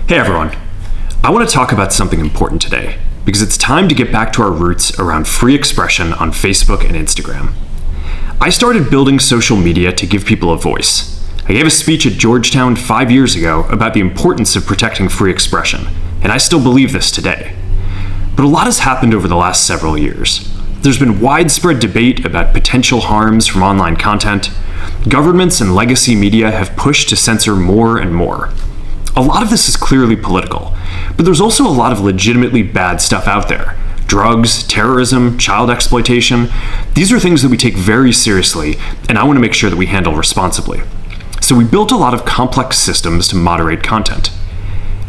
Hey everyone, I want to talk about something important today because it's time to get back to our roots around free expression on Facebook and Instagram. I started building social media to give people a voice. I gave a speech at Georgetown 5 years ago about the importance of protecting free expression, and I still believe this today. But a lot has happened over the last several years. There's been widespread debate about potential harms from online content. Governments and legacy media have pushed to censor more and more. A lot of this is clearly political, but there's also a lot of legitimately bad stuff out there. Drugs, terrorism, child exploitation. These are things that we take very seriously, and I want to make sure that we handle responsibly. So we built a lot of complex systems to moderate content.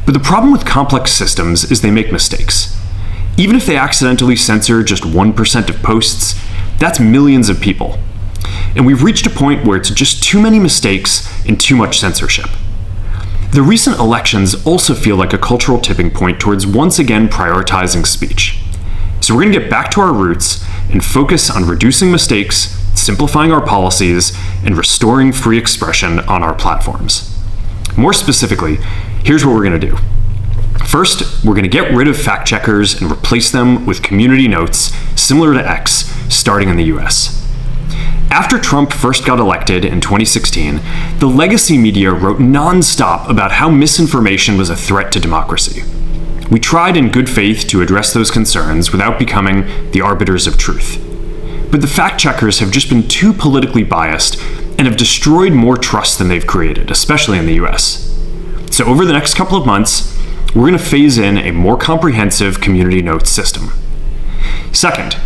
But the problem with complex systems is they make mistakes. Even if they accidentally censor just 1% of posts, that's millions of people. And we've reached a point where it's just too many mistakes and too much censorship. The recent elections also feel like a cultural tipping point towards once again prioritizing speech. So we're going to get back to our roots and focus on reducing mistakes, simplifying our policies, and restoring free expression on our platforms. More specifically, here's what we're going to do. First, we're going to get rid of fact checkers and replace them with community notes similar to X, starting in the US. After Trump first got elected in 2016, the legacy media wrote non-stop about how misinformation was a threat to democracy. We tried in good faith to address those concerns without becoming the arbiters of truth. But the fact checkers have just been too politically biased and have destroyed more trust than they've created, especially in the US. So over the next couple of months, we're going to phase in a more comprehensive community notes system. Second,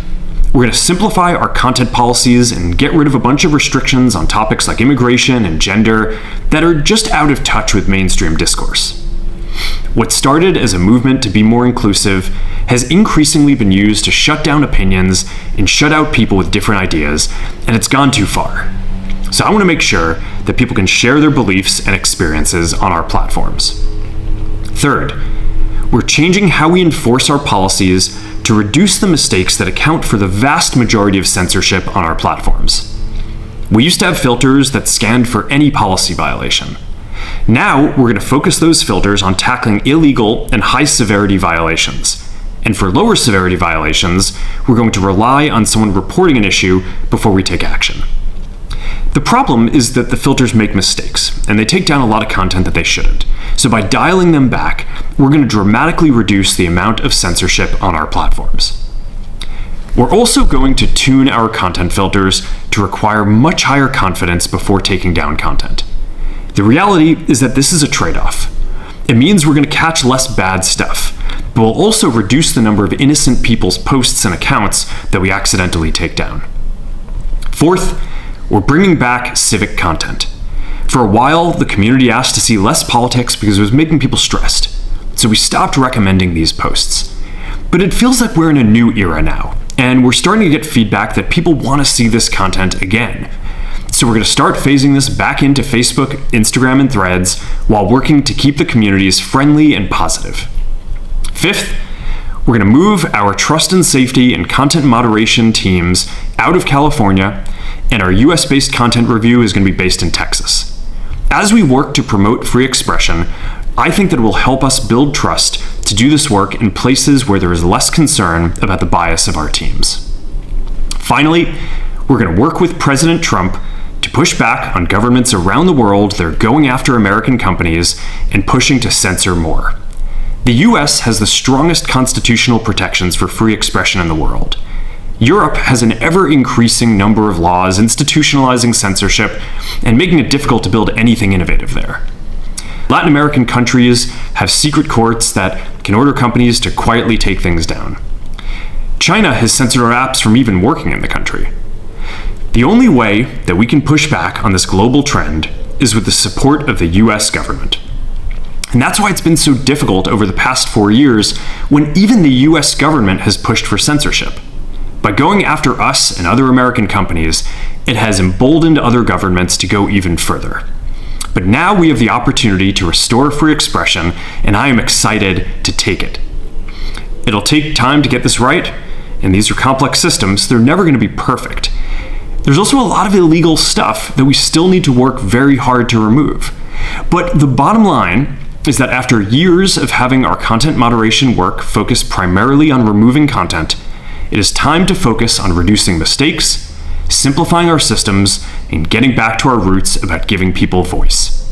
we're going to simplify our content policies and get rid of a bunch of restrictions on topics like immigration and gender that are just out of touch with mainstream discourse. What started as a movement to be more inclusive has increasingly been used to shut down opinions and shut out people with different ideas, and it's gone too far. So I want to make sure that people can share their beliefs and experiences on our platforms. Third, we're changing how we enforce our policies to reduce the mistakes that account for the vast majority of censorship on our platforms. We used to have filters that scanned for any policy violation. Now, we're going to focus those filters on tackling illegal and high-severity violations. And for lower severity violations, we're going to rely on someone reporting an issue before we take action. The problem is that the filters make mistakes, and they take down a lot of content that they shouldn't. So by dialing them back, we're going to dramatically reduce the amount of censorship on our platforms. We're also going to tune our content filters to require much higher confidence before taking down content. The reality is that this is a trade-off. It means we're going to catch less bad stuff, but we'll also reduce the number of innocent people's posts and accounts that we accidentally take down. Fourth, we're bringing back civic content. For a while, the community asked to see less politics because it was making people stressed, so we stopped recommending these posts. But it feels like we're in a new era now, and we're starting to get feedback that people want to see this content again. So we're going to start phasing this back into Facebook, Instagram, and Threads while working to keep the communities friendly and positive. Fifth, we're going to move our trust and safety and content moderation teams out of California, and our US-based content review is going to be based in Texas. As we work to promote free expression, I think that it will help us build trust to do this work in places where there is less concern about the bias of our teams. Finally, we're going to work with President Trump to push back on governments around the world that are going after American companies and pushing to censor more. The US has the strongest constitutional protections for free expression in the world. Europe has an ever-increasing number of laws institutionalizing censorship and making it difficult to build anything innovative there. Latin American countries have secret courts that can order companies to quietly take things down. China has censored our apps from even working in the country. The only way that we can push back on this global trend is with the support of the US government. And that's why it's been so difficult over the past 4 years when even the US government has pushed for censorship. By going after us and other American companies, it has emboldened other governments to go even further. But now we have the opportunity to restore free expression, and I am excited to take it. It'll take time to get this right, and these are complex systems, they're never going to be perfect. There's also a lot of illegal stuff that we still need to work very hard to remove. But the bottom line is that after years of having our content moderation work focus primarily on removing content, it is time to focus on reducing mistakes, simplifying our systems, and getting back to our roots about giving people voice.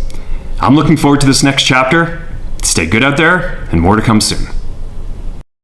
I'm looking forward to this next chapter. Stay good out there, and more to come soon.